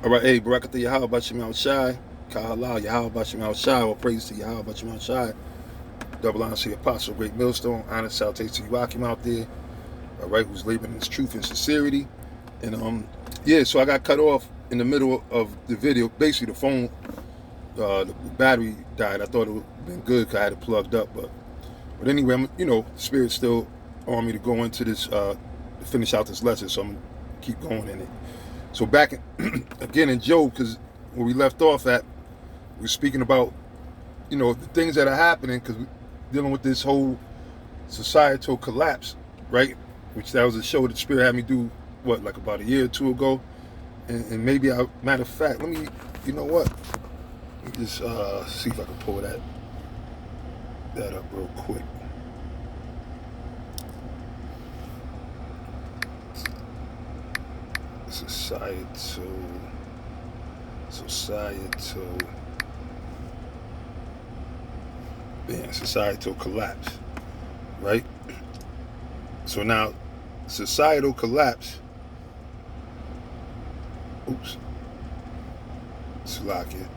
All right, hey, Barakatah Yahweh Bashim Al Shai, Kahala Yahweh Bashim Al Shai, all praise to Yahweh Bashim Al Shai, double honor to the apostle, great millstone, honor, salutation to Joachim out there, all right, who's laboring in his truth and sincerity. And yeah, so I got cut off in the middle of the video. Basically, the phone, the battery died. I thought it would have been good because I had it plugged up, but anyway, the Spirit's still on me to go into this, to finish out this lesson, so I'm gonna keep going in it. So back again in Job, because where we left off at, we're speaking about, the things that are happening, because we're dealing with this whole societal collapse, right? Which that was a show that the Spirit had me do, like about a year or two ago. And maybe, matter of fact, let me, you know what? Let me just see if I can pull that up real quick. Societal collapse, right? So now, societal collapse, Salakia.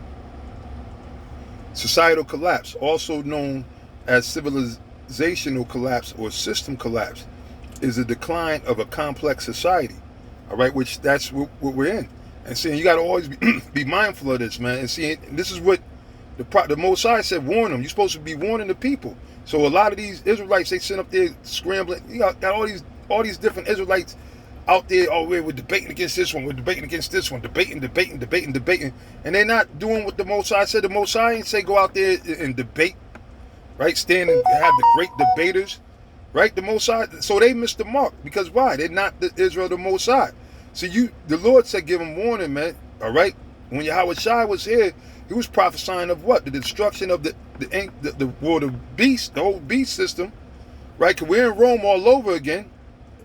Societal collapse, also known as civilizational collapse or system collapse, is a decline of a complex society, all right, which that's what we're in. And seeing, you got to always be mindful of this, man. And seeing, this is what the Most High said, warn them. You're supposed to be warning the people. So a lot of these Israelites, they sit up there scrambling. You got all these different Israelites out there, we're debating against this one, we're debating against this one, debating. And they're not doing what the Most High said. The Most High ain't say go out there and debate, right? Stand and have the great debaters, right? The Most High, so they missed the mark. Because why? They're not the Israel, the Most High. So the Lord said, give them warning, man. All right. When Yahweh Shai was here, he was prophesying of what? The destruction of the world of beast, the whole beast system, right? Because we're in Rome all over again.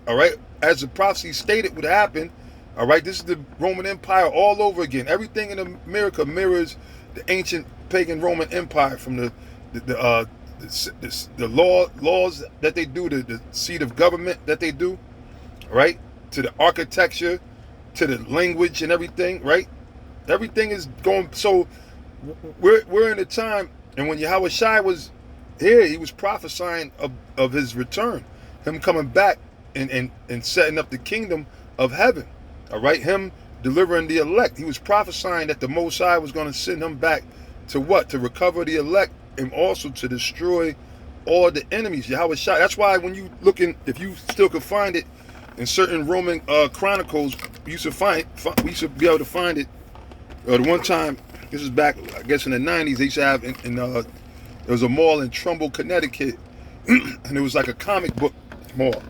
All right. As the prophecy stated would happen. All right. This is the Roman Empire all over again. Everything in America mirrors the ancient pagan Roman Empire, from the laws that they do, the seat of government that they do, right? To the architecture, to the language and everything, right? Everything is going. So we're in a time, and when Yahweh Shai was here, he was prophesying of his return, him coming back and setting up the kingdom of heaven. All right, him delivering the elect. He was prophesying that the Most High was going to send him back to what? To recover the elect, and also to destroy all the enemies. Yahweh Shai. That's why when you looking, if you still could find it in certain Roman chronicles, we should be able to find it. The one time, this is back, I guess in the 90s, they used to have there was a mall in Trumbull, Connecticut, and it was like a comic book mall.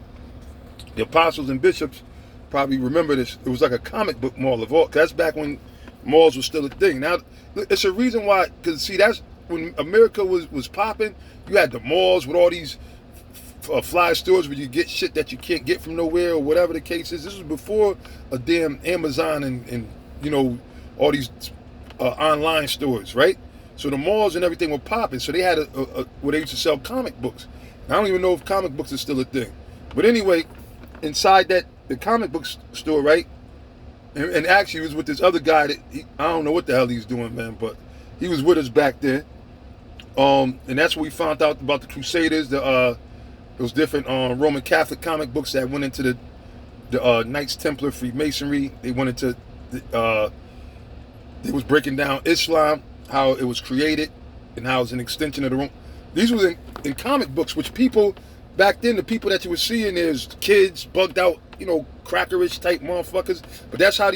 The apostles and bishops probably remember this. It was like a comic book mall of all. That's back when malls were still a thing. Now, it's a reason why, because see, that's when America was popping. You had the malls with all these fly stores where you get shit that you can't get from nowhere, or whatever the case is. This was before a damn Amazon and all these online stores, right? So the malls and everything were popping. So they had where they used to sell comic books. I don't even know if comic books is still a thing. But anyway, inside the comic book store, right? And actually, he was with this other guy that I don't know what the hell he's doing, man, but he was with us back there. And that's where we found out about the Crusaders, those different Roman Catholic comic books that went into the Knights Templar Freemasonry. They went into they was breaking down Islam, how it was created, and how it's an extension of the Rome. These was in comic books, which people back then, the people that you were seeing, there's kids, bugged out, crackerish type motherfuckers. But that's how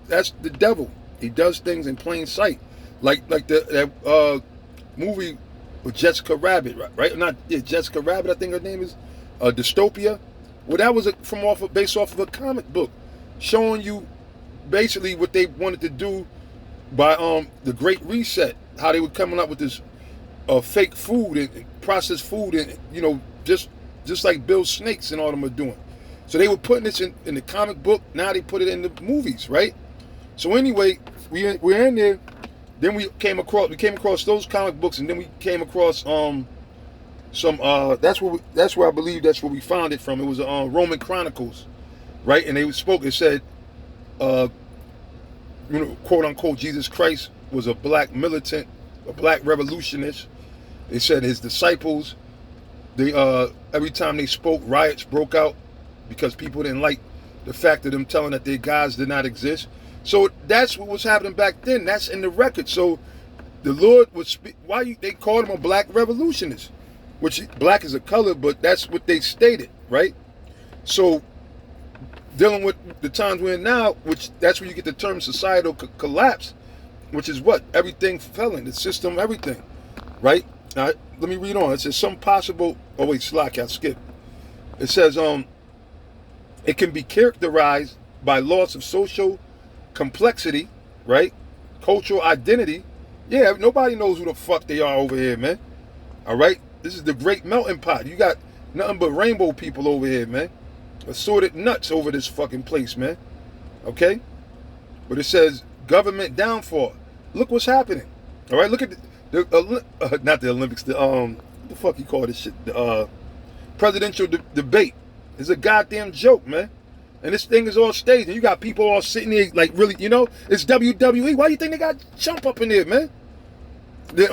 that's the devil. He does things in plain sight, like that movie with Jessica Rabbit, right? Not Jessica Rabbit, I think her name is, Dystopia. Well, that was based off of a comic book, showing you basically what they wanted to do by the Great Reset, how they were coming up with this fake food and processed food, and just like Bill Snakes and all them are doing. So they were putting this in the comic book. Now they put it in the movies, right? So anyway, we're in there. Then we came across those comic books, and then we came across some that's where I believe that's where we found it from. It was Roman Chronicles, right? And they spoke. It said, quote unquote, Jesus Christ was a black militant, a black revolutionist. They said his disciples, they every time they spoke, riots broke out because people didn't like the fact of them telling that their gods did not exist. So that's what was happening back then. That's in the record. So the Lord would speak. They called him a black revolutionist, which black is a color, but that's what they stated, right? So dealing with the times we're in now, which that's where you get the term societal collapse, which is what everything fell in the system, everything, right? Now, let me read on. It says some possible. Oh wait, slack. I skipped. It says it can be characterized by loss of social complexity, right? Cultural identity. Yeah, nobody knows who the fuck they are over here, man. All right, this is the great melting pot. You got nothing but rainbow people over here, man. Assorted nuts over this fucking place, man. Okay, but it says government downfall. Look what's happening. All right, look at not the Olympics. The fuck you call this shit? The presidential debate. It's a goddamn joke, man. And this thing is all staged. And you got people all sitting there like really, it's WWE. Why do you think they got jump up in there, man? They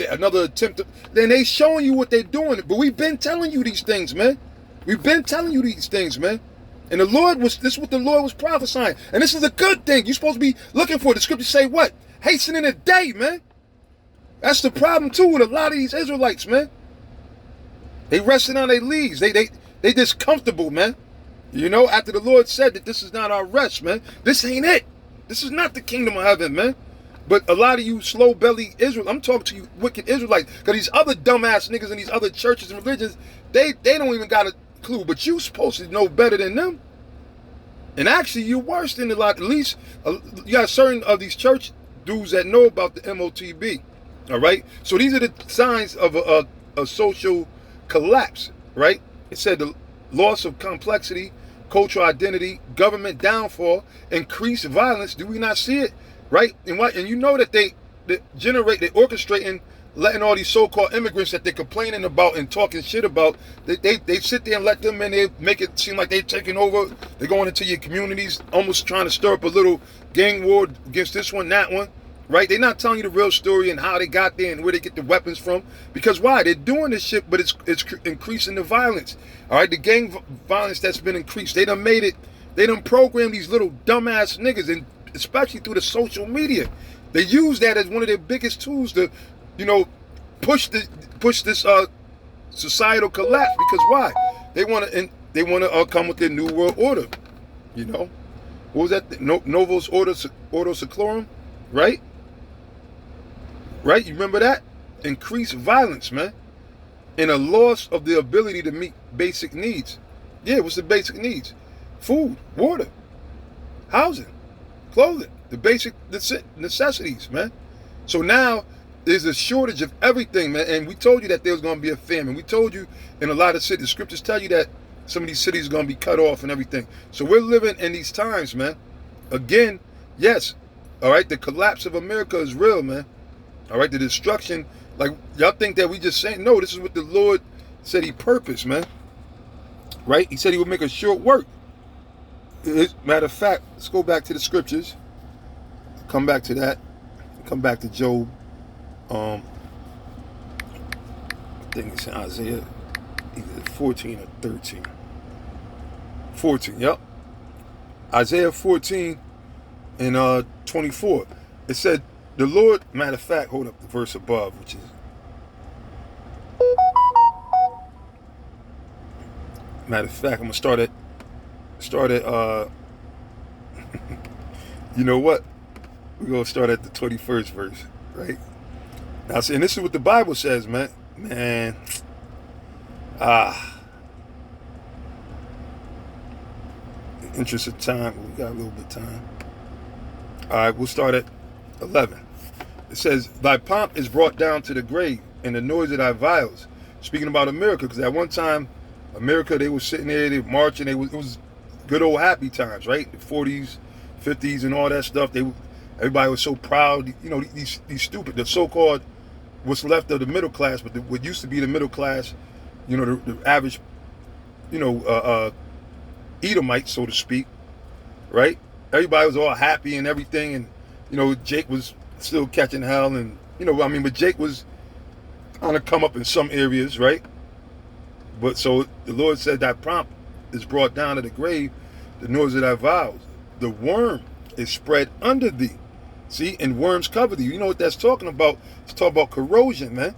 another attempt. Then they showing you what they're doing. But we've been telling you these things, man. We've been telling you these things, man. And this is what the Lord was prophesying. And this is a good thing. You're supposed to be looking for. The scriptures say what? Hastening the day, man. That's the problem too with a lot of these Israelites, man. They resting on their leaves. They just comfortable, man. After the Lord said that this is not our rest, man. This ain't it. This is not the kingdom of heaven, man. But a lot of you slow-bellied Israel, I'm talking to you wicked Israelites, because these other dumbass niggas in these other churches and religions, they don't even got a clue. But you supposed to know better than them. And actually, you're worse than a lot. At least you got certain of these church dudes that know about the MOTB. All right? So these are the signs of a social collapse, right? It said the loss of complexity, cultural identity, government downfall, increased violence. Do we not see it? Right? And you know that they're orchestrating, letting all these so-called immigrants that they're complaining about and talking shit about, they sit there and let them in. They make it seem like they're taking over. They're going into your communities, almost trying to stir up a little gang war against this one, that one. Right? They're not telling you the real story and how they got there and where they get the weapons from. Because why? They're doing this shit, but it's increasing the violence. All right? The gang violence that's been increased. They done made it. They done programmed these little dumbass niggas, and especially through the social media. They use that as one of their biggest tools to, push this societal collapse. Because why? They want to come with their new world order. What was that? Novus Ordo Seclorum, right? Right? You remember that? Increased violence, man. And a loss of the ability to meet basic needs. Yeah, what's the basic needs? Food, water, housing, clothing, the basic necessities, man. So now there's a shortage of everything, man. And we told you that there was going to be a famine. We told you in a lot of cities, the scriptures tell you that some of these cities are going to be cut off and everything. So we're living in these times, man. Again, yes. All right, the collapse of America is real, man. All right, the destruction, like y'all think that we just saying, no, this is what the Lord said he purposed, man. Right? He said he would make a short work. Matter of fact, let's go back to the scriptures. Come back to that. Come back to Job. I think it's in Isaiah either 14 or 13. 14, yep. Isaiah 14 and 24. It said, the Lord, matter of fact, hold up the verse above, which is matter of fact, I'm gonna start at you know what? We're gonna start at the 21st verse, right? Now, and this is what the Bible says, man. Interest of time, we got a little bit of time. All right, we'll start at 11. It says, thy pomp is brought down to the grave, and the noise of thy viols. Speaking about America, because at one time, America, they were sitting there, they were marching, it was good old happy times, right? The 40s, 50s, and all that stuff. Everybody was so proud. These stupid, the so-called, what's left of the middle class, but what used to be the middle class, the average, Edomite, so to speak, right? Everybody was all happy and everything, and Jake was still catching hell, and but Jake was on a come up in some areas, right? But so the Lord said that prompt is brought down to the grave, the noise of thy vows. The worm is spread under thee. See, and worms cover thee. You know what that's talking about? It's talking about corrosion, man.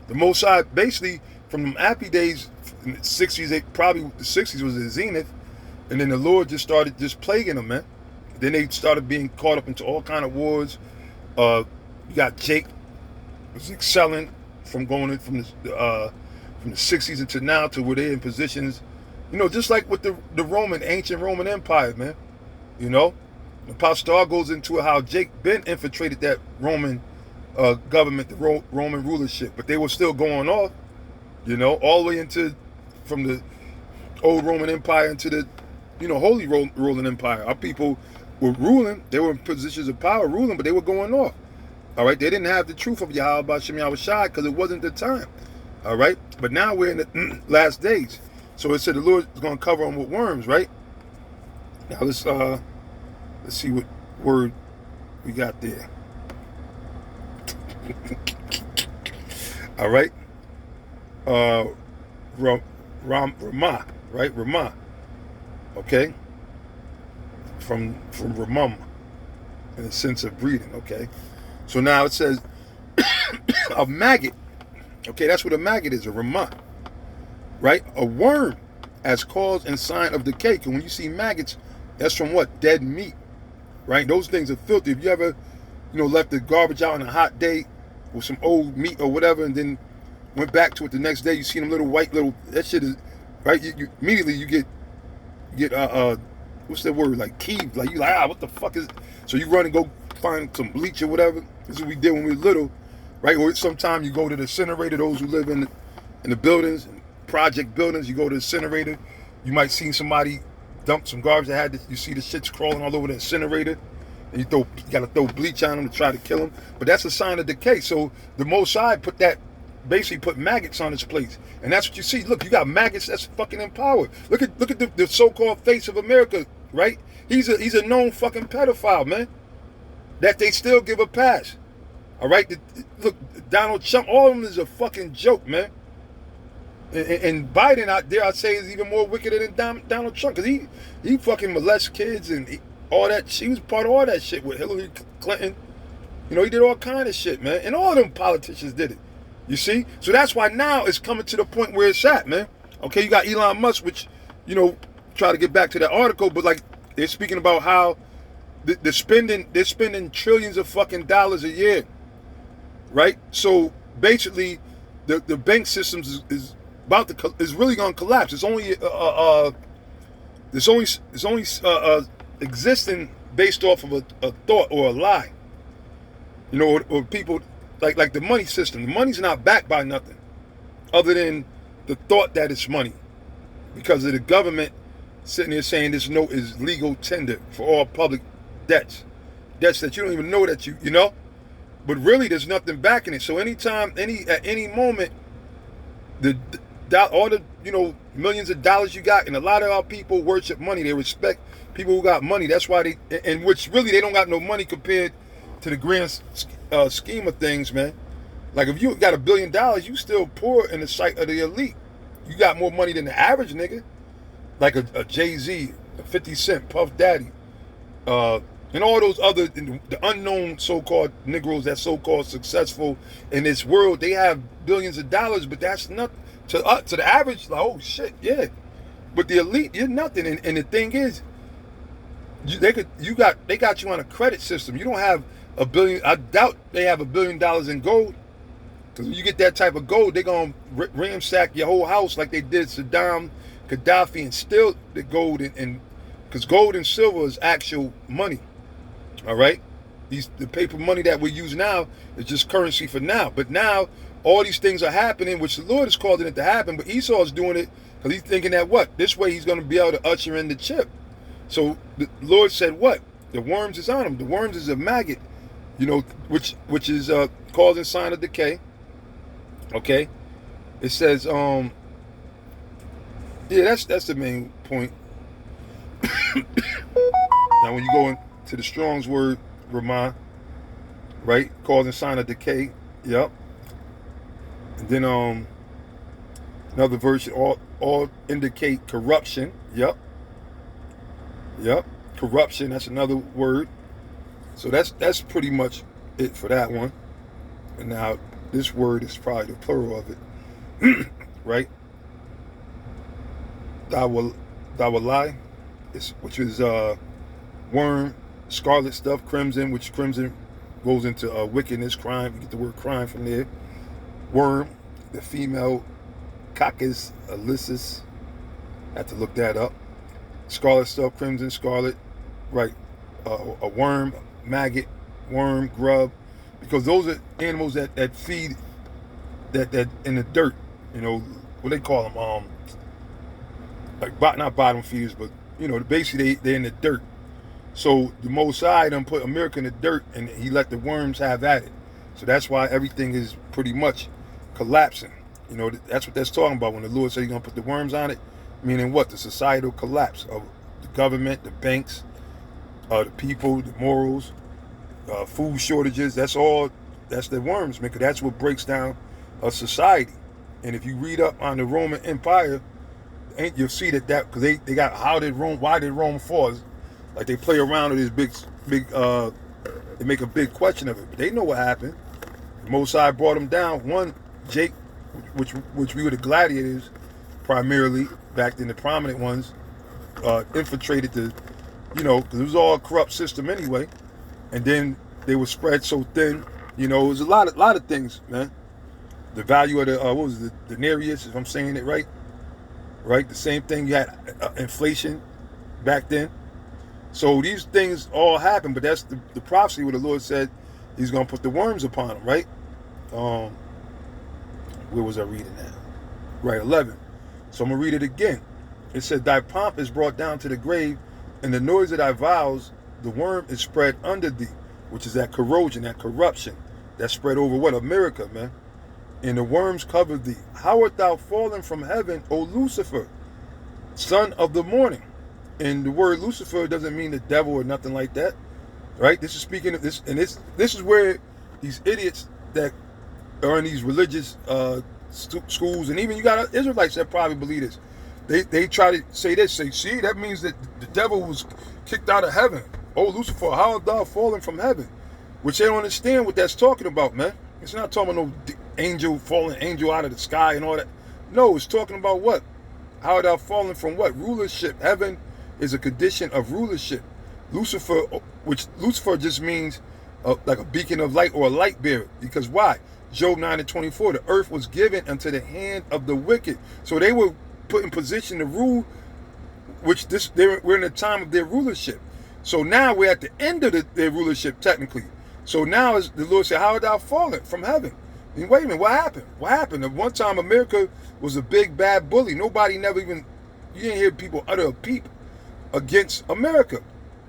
The Most High, basically, from them happy days in the 60s, probably the 60s was the zenith, and then the Lord just started just plaguing them, man. Then they started being caught up into all kind of wars. You got Jake was excelling from going in from the 60s into now to where they're in positions, just like with the ancient Roman Empire, man. The Apostle goes into how Jake Ben infiltrated that Roman government, the Roman rulership, but they were still going off, all the way from the old Roman Empire into the, Holy Roman Empire. Our people were ruling, they were in positions of power ruling, but they were going off. All right, they didn't have the truth of Yahweh B'Shem Yahushai because it wasn't the time. All right, but now we're in the last days. So it said the Lord is going to cover them with worms, right? Now let's see what word we got there. All right, Ramah, right? Ramah, okay, from Ramam, in the sense of breeding. Okay, so now it says a maggot. Okay, that's what a maggot is, a Ramah, right? A worm as cause and sign of decay. And when you see maggots, that's from what? Dead meat, right? Those things are filthy. If you ever, left the garbage out on a hot day with some old meat or whatever, and then went back to it the next day, you see them little that shit is, right? You immediately you get what's that word? Like keeved, like you like, what the fuck is? So you run and go find some bleach or whatever. This is what we did when we were little, right? Or sometimes you go to the incinerator. Those who live in the buildings, project buildings, you go to the incinerator. You might see somebody dump some garbage that you see the shit's crawling all over the incinerator, and you gotta throw bleach on them to try to kill them. But that's a sign of decay. So the Most High basically put maggots on its place, and that's what you see. Look, you got maggots that's fucking in power. Look at the so-called face of America, right? He's a known fucking pedophile, man. That they still give a pass. All right, look, Donald Trump, all of them is a fucking joke, man. And Biden out there, I'd say, is even more wicked than Donald Trump, because he fucking molests kids and all that. She was part of all that shit with Hillary Clinton. He did all kind of shit, man. And all of them politicians did it. You see? So that's why now it's coming to the point where it's at, man. Okay, you got Elon Musk, which, try to get back to that article, but like they're speaking about how they're spending trillions of fucking dollars a year, right? So basically, the bank systems is really going to collapse. It's only existing based off of a thought or a lie, or people like the money system. The money's not backed by nothing other than the thought that it's money, because of the government sitting there saying this note is legal tender for all public debts that you don't even know that but really there's nothing backing it. So anytime, at any moment, all the millions of dollars you got, and a lot of our people worship money. They respect people who got money. That's why which really they don't got no money compared to the grand scheme of things, man. Like if you got $1 billion, you still poor in the sight of the elite. You got more money than the average nigga, like a Jay-Z, a 50 Cent, Puff Daddy, and all those other, the unknown so-called Negroes that's so-called successful in this world. They have billions of dollars, but that's nothing to the average. Like, oh shit, yeah. But the elite, you're nothing. And the thing is, they got you on a credit system. You don't have $1 billion. I doubt they have $1 billion in gold. Because when you get that type of gold, they're going to ransack your whole house like they did Saddam, Gaddafi, and steal the gold. Because gold and silver is actual money. All right? The paper money that we use now is just currency for now. But now, all these things are happening, which the Lord is causing it to happen. But Esau is doing it because he's thinking that what? This way he's going to be able to usher in the chip. So the Lord said what? The worms is on him. The worms is a maggot, which is causing sign of decay. Okay, it says, yeah, that's the main point. Now, when you go into the Strong's word Ramah, right? Causing sign of decay. Yep. And then another version, all indicate corruption. Yep. Yep. Corruption, that's another word. So that's pretty much it for that one. And now this word is probably the plural of it. Right? Dawalai, which is worm, scarlet stuff, crimson, which crimson goes into wickedness, crime. You get the word crime from there. Worm, the female Cacus Ulysses. Have to look that up. Scarlet stuff, crimson, scarlet, right? A worm, maggot, worm, grub, because those are animals that feed that in the dirt. You know what they call them? Like not bottom feeders, but basically they're in the dirt. So the Most High done put America in the dirt, and he let the worms have at it. So that's why everything is pretty much collapsing. That's what that's talking about when the Lord said he's gonna put the worms on it. Meaning what? The societal collapse of the government, the banks, the people, the morals, food shortages. That's the worms, man. 'Cause that's what breaks down a society. And if you read up on the Roman Empire, you'll see that because they got why did Rome fall? Like they play around with this big they make a big question of it. But they know what happened. Mosai brought them down. One, Jake, which we were the gladiators primarily, back then the prominent ones, infiltrated because it was all a corrupt system anyway. And then they were spread so thin. It was a lot of things, man. The value of the what was it, the denarius, if I'm saying it right? Right, the same thing. You had inflation back then. So these things all happened, but that's the prophecy where the Lord said he's going to put the worms upon them, right? Where was I reading that? Right, 11. So I'm going to read it again. It said, thy pomp is brought down to the grave, and the noise of thy vows, the worm is spread under thee, which is that corrosion, that corruption, that spread over what? America, man. And the worms cover thee. How art thou fallen from heaven, O Lucifer, son of the morning? And the word Lucifer doesn't mean the devil or nothing like that, right? This is speaking of this, and this is where these idiots that are in these religious schools, and even you got Israelites that probably believe this. They try to say this, see, that means that the devil was kicked out of heaven. Oh, Lucifer, how art thou fallen from heaven? Which they don't understand what that's talking about, man. It's not talking about no fallen angel out of the sky and all that. No, it's talking about what? How art thou fallen from what? Rulership. Heaven is a condition of rulership. Lucifer, which Lucifer just means like a beacon of light or a light bearer. Because why? Job 9:24, the earth was given unto the hand of the wicked. So they were put in position to rule, which we're in the time of their rulership. So now we're at the end of their rulership, technically. So now as the Lord said, how art thou fallen from heaven? And wait a minute, what happened? What happened? At one time, America was a big bad bully. You didn't hear people utter a peep against America,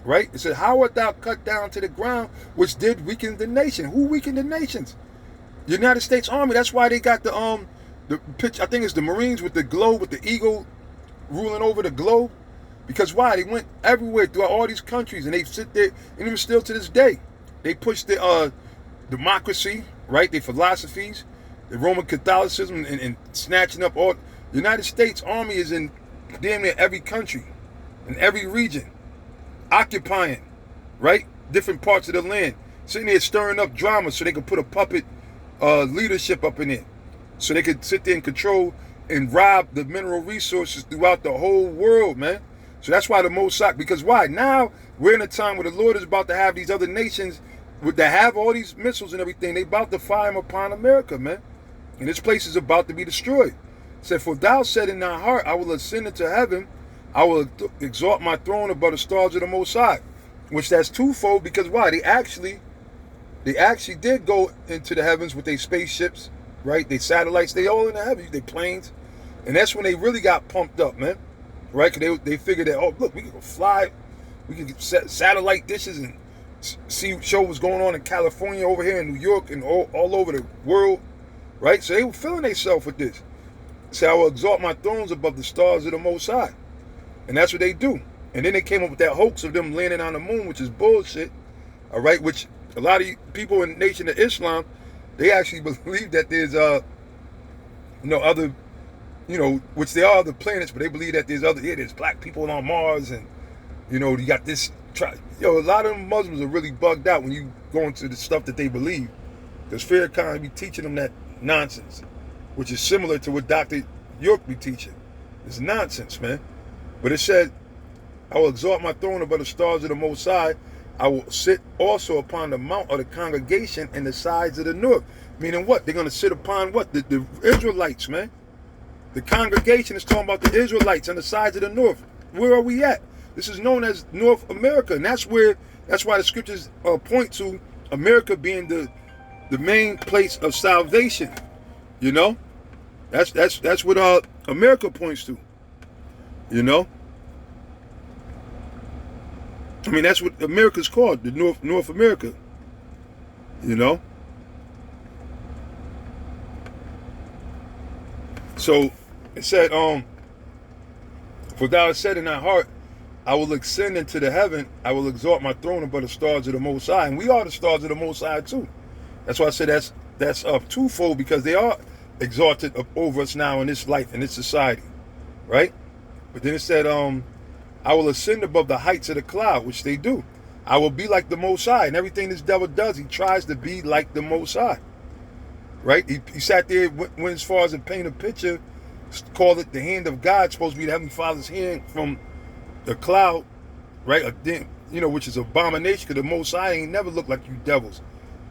right? It said, how art thou cut down to the ground, which did weaken the nation? Who weakened the nations? The United States Army. That's why they got the pitch. I think it's the Marines with the globe, with the eagle ruling over the globe. Because why? They went everywhere throughout all these countries, and they sit there, and even still to this day, they push the democracy, right? Their philosophies, the Roman Catholicism, and snatching up all. The United States Army is in damn near every country, in every region, occupying, right? Different parts of the land, sitting there stirring up drama so they could put a puppet leadership up in it, so they could sit there and control and rob the mineral resources throughout the whole world, man. So that's why the Mosai, because why? Now we're in a time where the Lord is about to have these other nations that have all these missiles and everything, they about to fire them upon America, man. And this place is about to be destroyed. It said, for thou said in thy heart, I will ascend into heaven, I will exalt my throne above the stars of the Most High. Which that's twofold, because why? They actually did go into the heavens with their spaceships, right? They satellites, they all in the heavens, they planes. And that's when they really got pumped up, man. Right? Because they figured that, oh, look, we can go fly, we can get satellite dishes and show what's going on in California, over here in New York, and all over the world, right? So they were filling themselves with this. Say, I will exalt my thrones above the stars of the Most High. And that's what they do. And then they came up with that hoax of them landing on the moon, which is bullshit. All right, which a lot of people in the Nation of Islam, they actually believe that there's other, which there are other planets, but they believe that there's black people on Mars, and you got this. A lot of Muslims are really bugged out when you go into the stuff that they believe, because Farrakhan be teaching them that nonsense, which is similar to what Dr. York be teaching. It's nonsense, man. But it said, I will exalt my throne above the stars of the Most High. I will sit also upon the mount of the congregation in the sides of the north. Meaning what? They're going to sit upon what? The Israelites, man. The congregation is talking about the Israelites on the sides of the north. Where are we at? This is known as North America. And that's why the scriptures point to America being the main place of salvation. That's what America points to. I mean, that's what America's called, the North America. So it said, for thou hast said in thy heart, I will ascend into the heaven, I will exalt my throne above the stars of the Most High. And we are the stars of the Most High too. That's why I said that's twofold, because they are exalted over us now in this life, in this society, right? But then it said, I will ascend above the heights of the cloud, which they do. I will be like the Most High. And everything this devil does, he tries to be like the Most High, right? He sat there, went as far as to paint a picture, called it the hand of God, supposed to be the Heavenly Father's hand from the cloud, right? Which is abomination, because the Most High ain't never looked like you devils.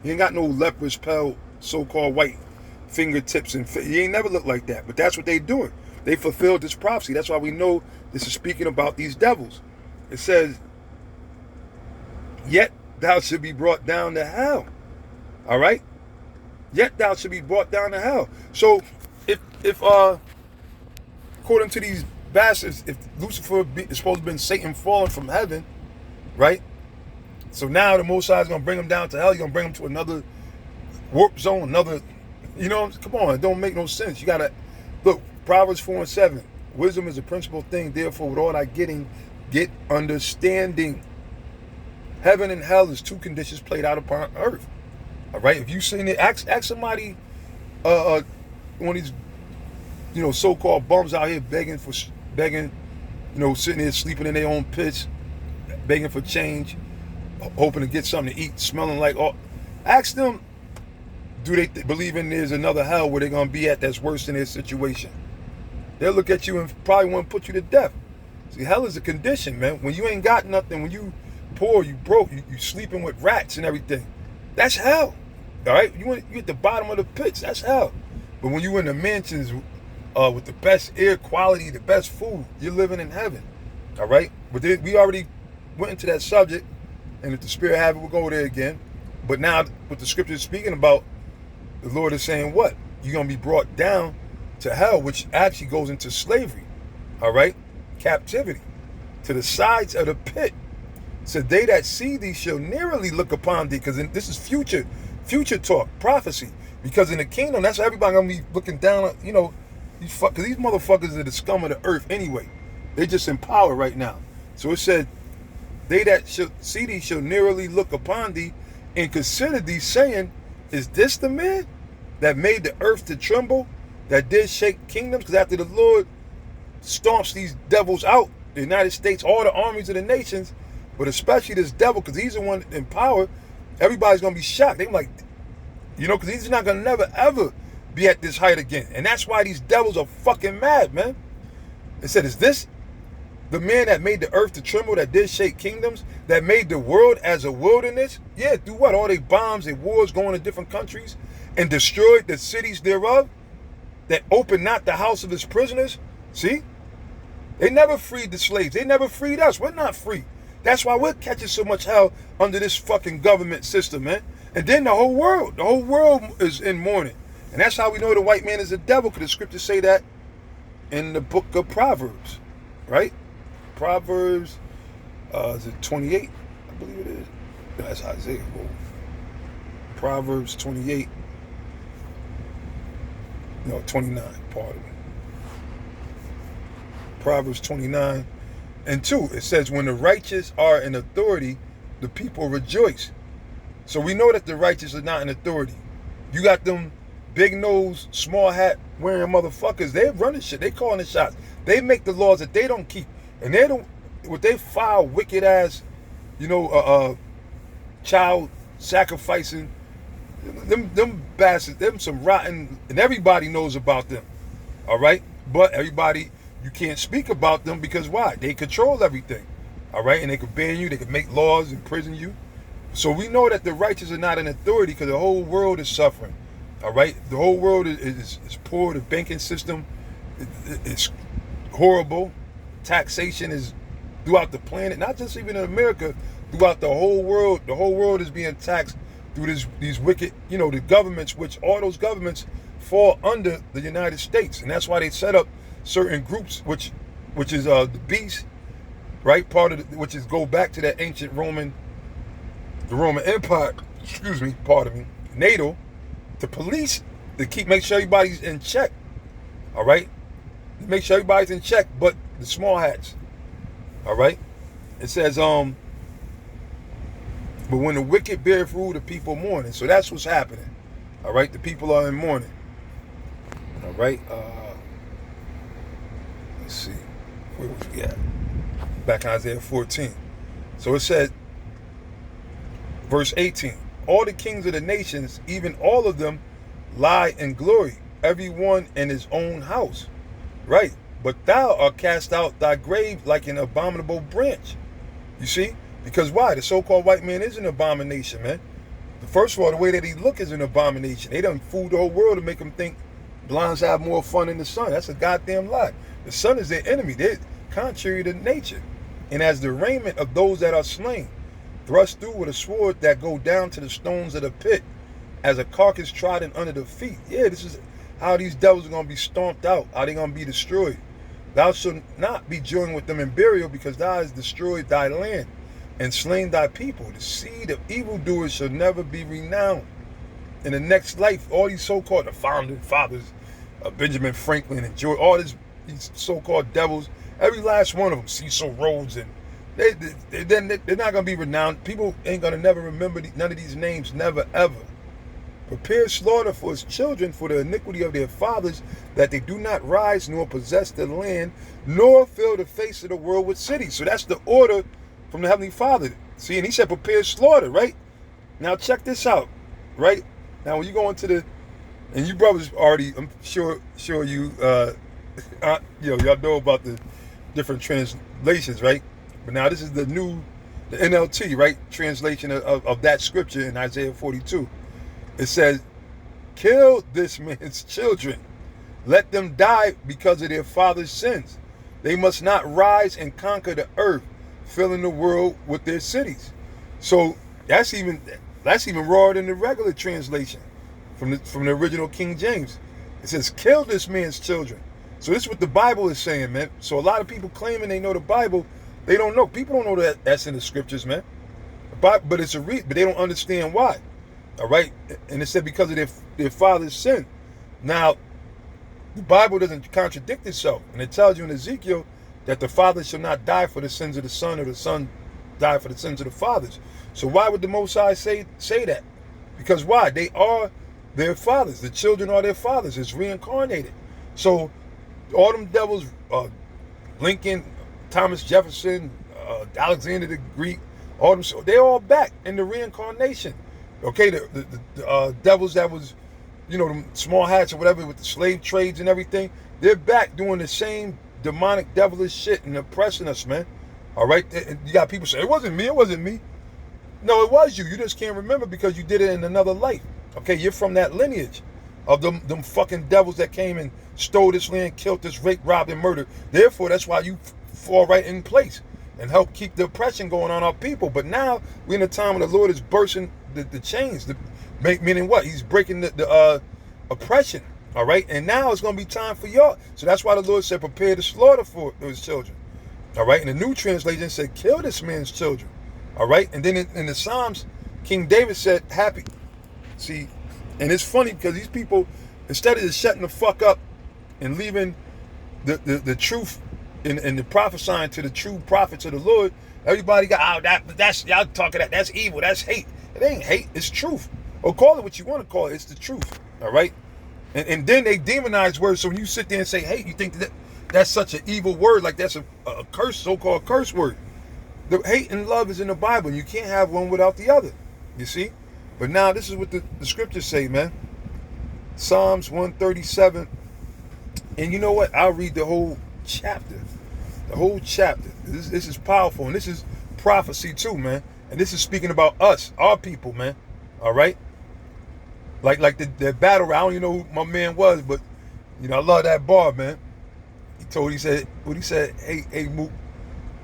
He ain't got no leprous, pale, so-called white fingertips, and he ain't never looked like that. But that's what they doing. They fulfilled this prophecy. That's why we know this is speaking about these devils. It says, yet thou should be brought down to hell. All right? Yet thou should be brought down to hell. So if according to these bastards, if Lucifer is supposed to have been Satan falling from heaven, right? So now the Most High is going to bring him down to hell. He's going to bring him to another warp zone, another, come on, it don't make no sense. You got to, look, Proverbs 4:7, wisdom is a principal thing, therefore with all thy getting, get understanding. Heaven and hell is two conditions played out upon earth. All right, if you seen it, ask somebody, one of these, so-called bums out here begging, sitting there sleeping in their own pits, begging for change, hoping to get something to eat, smelling like all. Ask them, do they believe in there's another hell where they're going to be at that's worse than their situation? They'll look at you and probably want to put you to death. See, hell is a condition, man. When you ain't got nothing, when you poor, you broke, you sleeping with rats and everything. That's hell. All right? You at the bottom of the pits, that's hell. But when you in the mansions with the best air quality, the best food, you're living in heaven. All right? But we already went into that subject, and if the Spirit have it, we'll go there again. But now, what the scripture is speaking about, the Lord is saying what? You're going to be brought down to hell, which actually goes into slavery. All right? Captivity. To the sides of the pit. So they that see thee shall nearly look upon thee, because this is future talk, prophecy. Because in the kingdom, that's everybody going to be looking down on, because these motherfuckers are the scum of the earth anyway. They just in power right now. So it said, they that shall see thee shall nearly look upon thee and consider thee, saying, is this the man that made the earth to tremble, that did shake kingdoms? Because after the Lord stomps these devils out, the United States, all the armies of the nations, but especially this devil, because he's the one in power, everybody's going to be shocked. They're like, because he's not going to never, ever be at this height again. And that's why these devils are fucking mad, man. It said, is this the man that made the earth to tremble, that did shake kingdoms, that made the world as a wilderness? Yeah, do what? All they bombs and wars going to different countries and destroyed the cities thereof, that opened not the house of his prisoners. See? They never freed the slaves. They never freed us. We're not free. That's why we're catching so much hell under this fucking government system, man. And then the whole world is in mourning. And that's how we know the white man is a devil, because the scriptures say that in the book of Proverbs, right? Proverbs, is it 28? I believe it is. No, that's Isaiah. Whoa. Proverbs 28. No, 29, pardon me. Proverbs 29:2. It says, when the righteous are in authority, the people rejoice. So we know that the righteous are not in authority. You got them big nose, small hat wearing motherfuckers. They running shit. They calling the shots. They make the laws that they don't keep. And they don't, what they file wicked ass, child sacrificing, them bastards, them some rotten, and everybody knows about them. All right? But everybody, you can't speak about them because why? They control everything. All right? And they can ban you, they can make laws, imprison you. So we know that the righteous are not in authority because the whole world is suffering. All right? The whole world is poor. The banking system is horrible. Taxation is throughout the planet, not just even in America, throughout the whole world. The whole world is being taxed through these wicked, the governments, which all those governments fall under the United States. And that's why they set up certain groups, which is the beast, right? Part of which is go back to that ancient the Roman Empire, pardon me, NATO, to police, to make sure everybody's in check. All right? Make sure everybody's in check, but the small hats. All right? It says, but when the wicked beareth rule, the people mourning. So that's what's happening. All right? The people are in mourning. All right? Let's see. Where was we at? Back in Isaiah 14. So it said, verse 18, all the kings of the nations, even all of them, lie in glory, every one in his own house. Right? But thou art cast out thy grave like an abominable branch. You see? Because why? The so-called white man is an abomination, man. First of all, the way that he look is an abomination. They done fooled the whole world to make them think blondes have more fun than the sun. That's a goddamn lie. The sun is their enemy. They're contrary to nature. And as the raiment of those that are slain, thrust through with a sword that go down to the stones of the pit, as a carcass trodden under the feet. Yeah, this is how these devils are going to be stomped out, how they're going to be destroyed. Thou shalt not be joined with them in burial, because thou hast destroyed thy land and slain thy people. The seed of evildoers shall never be renowned. In the next life, all these so-called the founding fathers, Benjamin Franklin and George, all these so-called devils, every last one of them, Cecil Rhodes, and they're not going to be renowned. People ain't going to never remember none of these names, never, ever. Prepare slaughter for his children for the iniquity of their fathers, that they do not rise nor possess the land, nor fill the face of the world with cities. So that's the order from the Heavenly Father. See, and he said prepare slaughter, right? Now check this out, right? Now when you go into and you brothers already, I'm sure you, y'all know about the different translations, right? But now this is the NLT, right? Translation of that scripture in Isaiah 42. It says, kill this man's children. Let them die because of their father's sins. They must not rise and conquer the earth, filling the world with their cities. So that's even rawer than the regular translation from the original King James. It says, kill this man's children. So this is what the Bible is saying, man. So a lot of people claiming they know the Bible, they don't know. People don't know that's in the scriptures, man. But it's but they don't understand why. All right, and it said because of their father's sin. Now, the Bible doesn't contradict itself, and it tells you in Ezekiel that the father shall not die for the sins of the son, or the son die for the sins of the fathers. So why would the Most High say that? Because why? They are their fathers. The children are their fathers. It's reincarnated. So all them devils, Lincoln, Thomas Jefferson, Alexander the Greek, all them, they're all back in the reincarnation. Okay, the devils that was, them small hats or whatever with the slave trades and everything, they're back doing the same demonic, devilish shit and oppressing us, man. All right, and you got people say, it wasn't me. No, it was you. You just can't remember because you did it in another life. Okay, you're from that lineage of them fucking devils that came and stole this land, killed us, raped, robbed, and murdered. Therefore, that's why you fall right in place and help keep the oppression going on our people. But now we're in a time when the Lord is bursting the chains, meaning what? He's breaking the oppression. All right, and now it's going to be time for y'all. So that's why the Lord said, prepare to slaughter for his children. All right, and the new translation said, kill this man's children. All right, and then in the Psalms, King David said, happy. See, and it's funny because these people, instead of just shutting the fuck up and leaving the truth and the prophesying to the true prophets of the Lord, Everybody got, that's y'all talking that. That's evil. That's hate. It ain't hate. It's truth. Or call it what you want to call it. It's the truth. All right. And then they demonize words. So when you sit there and say hate, you think that that's such an evil word, like that's a curse, so-called curse word. The hate and love is in the Bible, and you can't have one without the other. You see? But now this is what the scriptures say, man. Psalms 137. And you know what? I'll read the whole chapter. The whole chapter. This is powerful, and this is prophecy too, man. And this is speaking about us, our people, man. All right? Like the battle rap. I don't even know who my man was, but you know, I love that bar, man. He said, hey, Mook,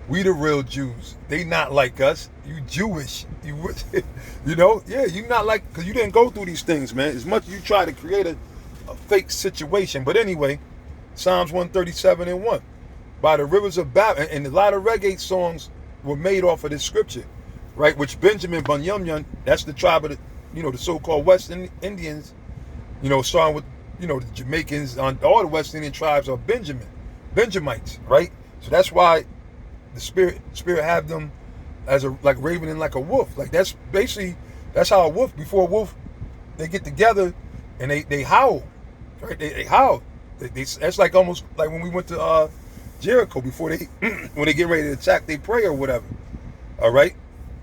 we the real Jews. They not like us. You Jewish. You know, yeah, you not like, because you didn't go through these things, man. As much as you try to create a fake situation. But anyway, Psalms 137:1. By the rivers of Babylon, and a lot of reggae songs were made off of this scripture, right? Which Benjamin Bunyan, that's the tribe of the so-called West Indians, starting with, the Jamaicans, all the West Indian tribes are Benjamites, right? So that's why the spirit have them as like ravening like a wolf. Like that's how a wolf, before a wolf, they get together and they howl, right? They howl. That's like almost like when we went to Jericho before when they get ready to attack, they pray or whatever. All right.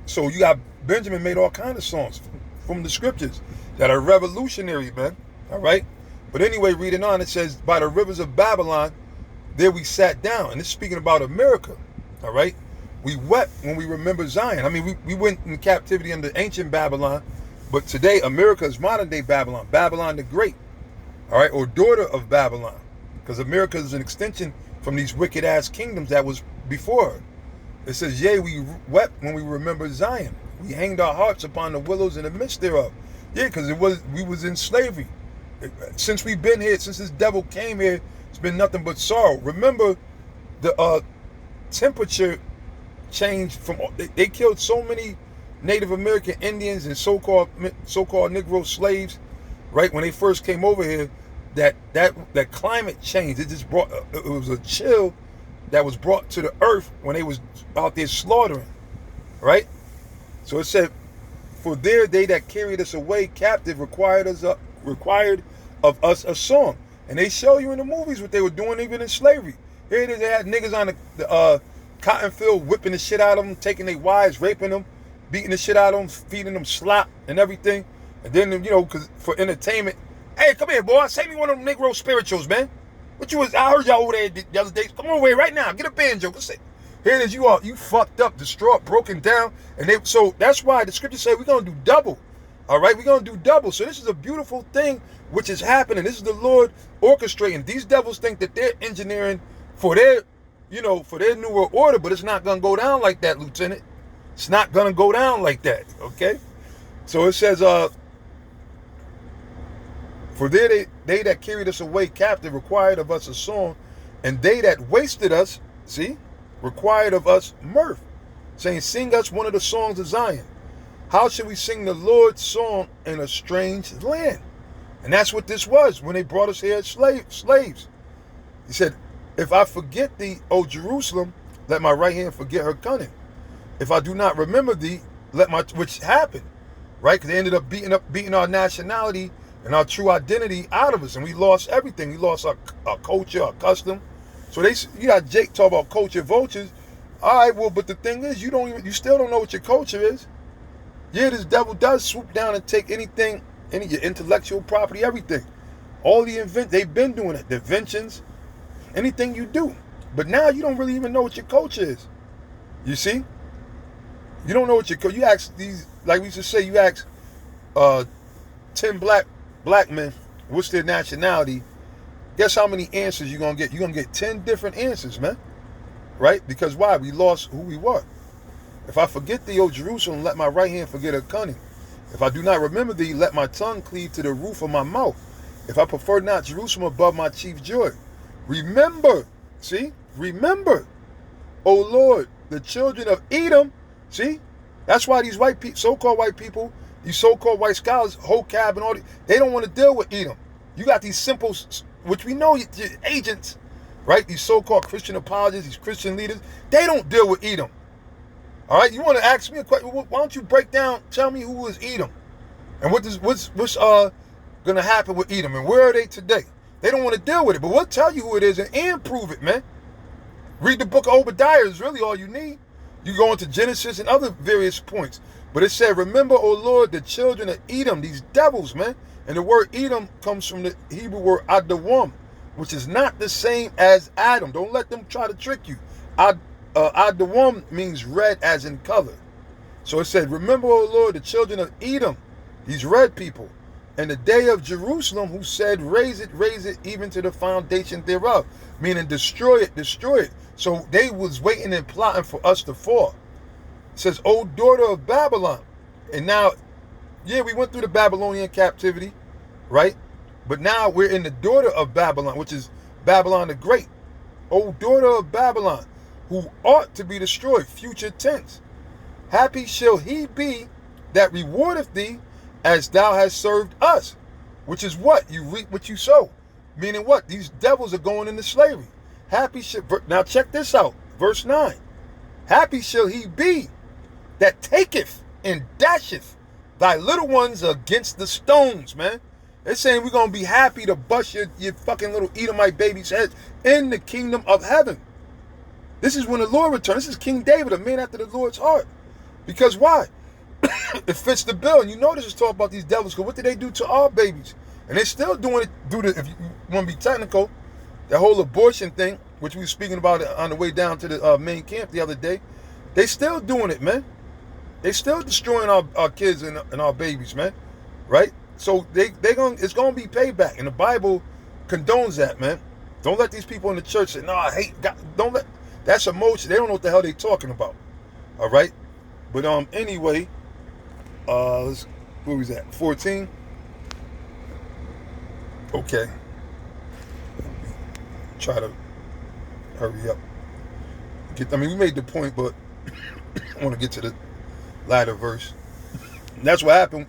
So you got Benjamin made all kinds of songs from the scriptures that are revolutionary, man. All right. But anyway, reading on, it says, by the rivers of Babylon, there we sat down. And it's speaking about America. All right. We wept when we remember Zion. I mean, we went in captivity under ancient Babylon, but today America is modern day Babylon, Babylon the Great. All right. Or daughter of Babylon, because America is an extension from these wicked ass kingdoms that was before her. It says, yea, we wept when we remember Zion. We hanged our hearts upon the willows in the midst thereof. Yeah, because we was in slavery. Since we've been here, since this devil came here, it's been nothing but sorrow. Remember the temperature changed from, they killed so many Native American Indians and so-called Negro slaves, right? When they first came over here, that climate changed. It just brought, it was a chill that was brought to the earth when they was out there slaughtering, right? So it said, for there they that carried us away captive required of us a song. And they show you in the movies what they were doing even in slavery. Here it is, they had niggas on the cotton field whipping the shit out of them, taking their wives, raping them, beating the shit out of them, feeding them slop and everything. And then, because for entertainment, hey, come here, boy, save me one of them Negro spirituals, man. I heard y'all over there the other day. Come on away right now. Get a banjo. Let's say, here it is. You fucked up, distraught, broken down. So that's why the scripture say we're going to do double. All right, we're going to do double. So this is a beautiful thing which is happening. This is the Lord orchestrating. These devils think that they're engineering for their newer order, but it's not going to go down like that, Lieutenant. It's not going to go down like that, okay? So it says, for there they that carried us away captive required of us a song, and they that wasted us, required of us mirth, saying, sing us one of the songs of Zion. How should we sing the Lord's song in a strange land? And that's what this was when they brought us here as slaves. He said, if I forget thee, O Jerusalem, let my right hand forget her cunning. If I do not remember thee, which happened, right? Because they ended up beating our nationality and our true identity out of us, and we lost everything. We lost our culture, our custom. So you got Jake talk about culture vultures. All right, well, but the thing is, you still don't know what your culture is. Yeah, this devil does swoop down and take anything, your intellectual property, everything. All they've been doing it. The inventions, anything you do. But now you don't really even know what your culture is. You see? You don't know what you ask these, like we used to say, you ask 10 black men, what's their nationality? Guess how many answers you're going to get? You're going to get 10 different answers, man. Right? Because why? We lost who we were. If I forget thee, O Jerusalem, let my right hand forget her cunning. If I do not remember thee, let my tongue cleave to the roof of my mouth. If I prefer not Jerusalem above my chief joy. Remember, remember, O Lord, the children of Edom. That's why these so-called white people, these so-called white scholars, Hocab and all, they don't want to deal with Edom. You got these simple, which we know agents, right? These so-called Christian apologists, these Christian leaders, they don't deal with Edom. All right, you want to ask me a question? Why don't you break down? Tell me who is Edom, and what's gonna happen with Edom, and where are they today? They don't want to deal with it, but we'll tell you who it is and prove it, man. Read the book of Obadiah is really all you need. You go into Genesis and other various points, but it said, "Remember, O Lord, the children of Edom, these devils, man." And the word Edom comes from the Hebrew word Adawam, which is not the same as Adam. Don't let them try to trick you. Adawam means red as in color. So it said, "Remember, O Lord, the children of Edom, these red people, and the day of Jerusalem, who said, raise it, even to the foundation thereof." Meaning destroy it, destroy it. So they was waiting and plotting for us to fall. It says, "O daughter of Babylon." And now, yeah, we went through the Babylonian captivity, right? But now we're in the daughter of Babylon, which is Babylon the Great. "O daughter of Babylon, who ought to be destroyed," future tense. "Happy shall he be that rewardeth thee as thou hast served us." Which is what? You reap what you sow. Meaning what? These devils are going into slavery. Happy shall, now check this out. Verse 9. "Happy shall he be that taketh and dasheth thy little ones against the stones," man. They're saying we're going to be happy to bust your fucking little Edomite babies' heads in the kingdom of heaven. This is when the Lord returns. This is King David, a man after the Lord's heart. Because why? It fits the bill. And you notice it's talking about these devils, because what did they do to our babies? And they're still doing it, if you want to be technical, that whole abortion thing, which we were speaking about on the way down to the main camp the other day. They still doing it, man. They still destroying our kids and our babies, man. Right? So it's gonna be payback, and the Bible condones that, man. Don't let these people in the church say, "No, I hate God." Don't let that's emotion. They don't know what the hell they talking about. All right, but anyway, where was that? 14. Okay, try to hurry up. We made the point, but I want to get to the latter verse. And that's what happened.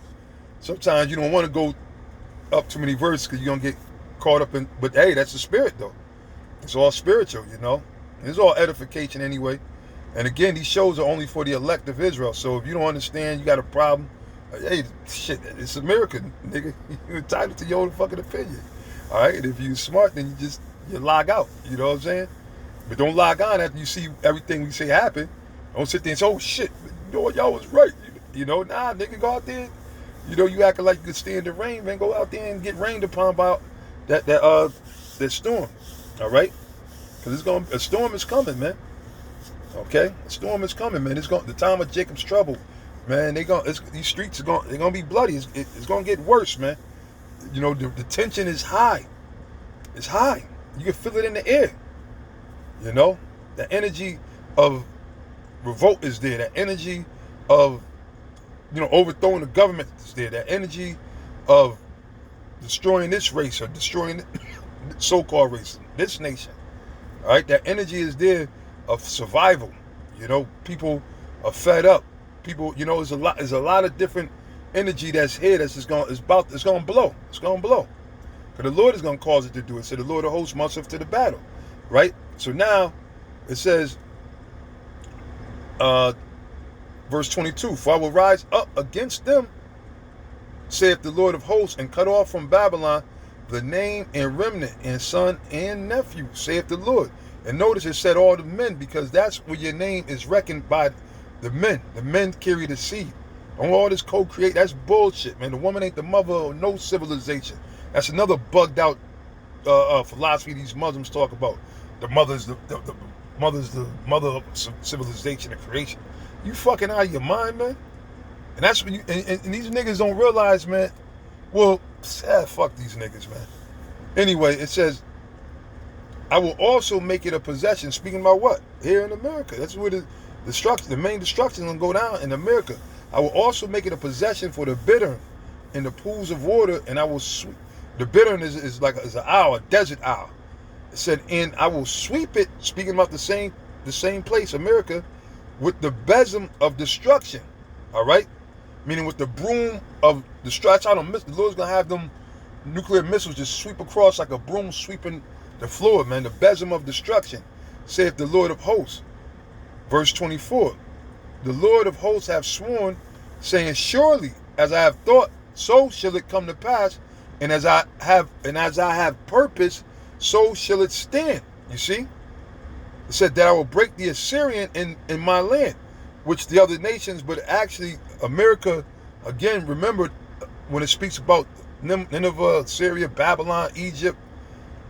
Sometimes you don't want to go up too many verses because you're going to get caught up in... But hey, that's the spirit, though. It's all spiritual, you know. It's all edification anyway. And again, these shows are only for the elect of Israel. So if you don't understand, you got a problem, hey, shit, it's America, nigga. You're entitled to your own fucking opinion. All right? And if you're smart, then you log out. You know what I'm saying? But don't log on after you see everything we say happen. Don't sit there and say, "Oh, shit, you know what, y'all was right." You know, nah, nigga, go out there. You know, you acting like you could stand the rain, man. Go out there and get rained upon by that storm. All right, because a storm is coming, man. Okay, a storm is coming, man. The time of Jacob's trouble, man. These streets they're gonna be bloody. It's gonna get worse, man. You know, the tension is high. It's high. You can feel it in the air. You know, the energy of revolt is there. The energy of overthrowing the government is there. That energy of destroying this race or destroying so-called race, this nation. All right, that energy is there of survival. You know, people are fed up. People, there's a lot of different energy that's here it's gonna blow. It's gonna blow. Because the Lord is gonna cause it to do it. So the Lord of hosts marcheth to the battle. Right? So now it says verse 22, "For I will rise up against them, saith the Lord of hosts, and cut off from Babylon the name and remnant and son and nephew, saith the Lord." And notice it said all the men, because that's where your name is reckoned by the men. The men carry the seed. And all this co-create, that's bullshit, man. The woman ain't the mother of no civilization. That's another bugged out philosophy these Muslims talk about. The mother's the mother of civilization and creation. You fucking out of your mind, man. And that's what and these niggas don't realize, man. Well, fuck these niggas, man. Anyway, it says, "I will also make it a possession." Speaking about what? Here in America. That's where the main destruction is gonna go down in America. "I will also make it a possession for the bittern in the pools of water, and I will sweep." The bittern is an owl, a desert owl. It said, "And I will sweep it," speaking about the same place, America, "with the besom of destruction." All right? Meaning with the broom of destruction. The Lord's going to have them nuclear missiles just sweep across like a broom sweeping the floor, man. The besom of destruction, saith the Lord of hosts. Verse 24, the Lord of hosts have sworn, saying, surely as I have thought, so shall it come to pass, and as I have purpose, so shall it stand. You see? It said that I will break the Assyrian in my land, which the other nations, but actually America, again, remember when it speaks about Nineveh, Syria, Babylon, Egypt,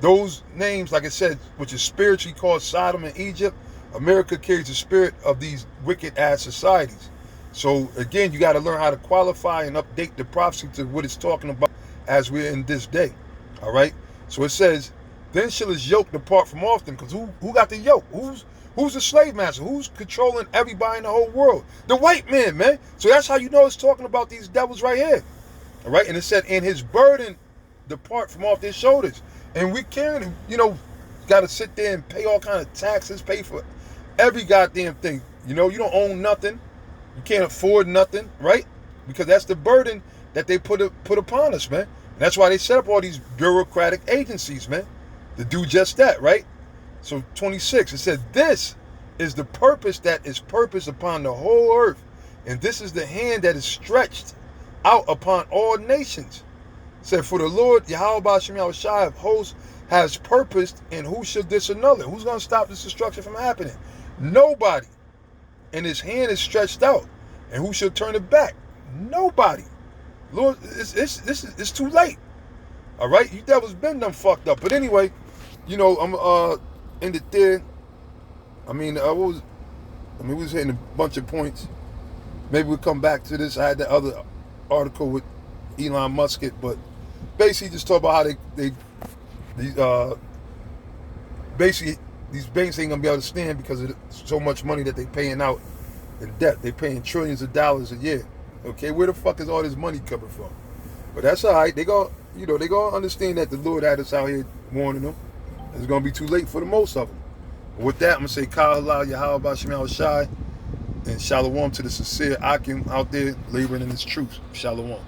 those names, like I said, which is spiritually called Sodom and Egypt, America carries the spirit of these wicked ass societies. So again, you got to learn how to qualify and update the prophecy to what it's talking about as we're in this day. All right. So it says, then shall his yoke depart from off them. Because who got the yoke? Who's the slave master? Who's controlling everybody in the whole world? The white man, man. So that's how you know it's talking about these devils right here. All right. And it said, and his burden depart from off their shoulders. And we carrying, got to sit there and pay all kind of taxes, pay for every goddamn thing. You don't own nothing. You can't afford nothing, right? Because that's the burden that they put upon us, man. And that's why they set up all these bureaucratic agencies, man, to do just that, right? So 26, it said, this is the purpose that is purposed upon the whole earth. And this is the hand that is stretched out upon all nations. It said, for the Lord, Yahweh Ba'ashem Yahushua of hosts, has purposed, and who shall disannul it? Who's going to stop this destruction from happening? Nobody. And his hand is stretched out, and who shall turn it back? Nobody. Lord, it's too late. All right, you devils been done fucked up. But anyway, I'm ended there. We was hitting a bunch of points. Maybe we'll come back to this. I had the other article with Elon Musk, but basically just talk about how these banks ain't gonna be able to stand because of so much money that they paying out in debt. They paying trillions of dollars a year. Okay, where the fuck is all this money coming from? But that's all right. They gonna understand that the Lord had us out here warning them. It's gonna be too late for the most of them. But with that, I'm gonna say Kal Halal Yahweh Ba'ashem Yahushua, and Shalom to the sincere Akim out there laboring in this truth. Shalom.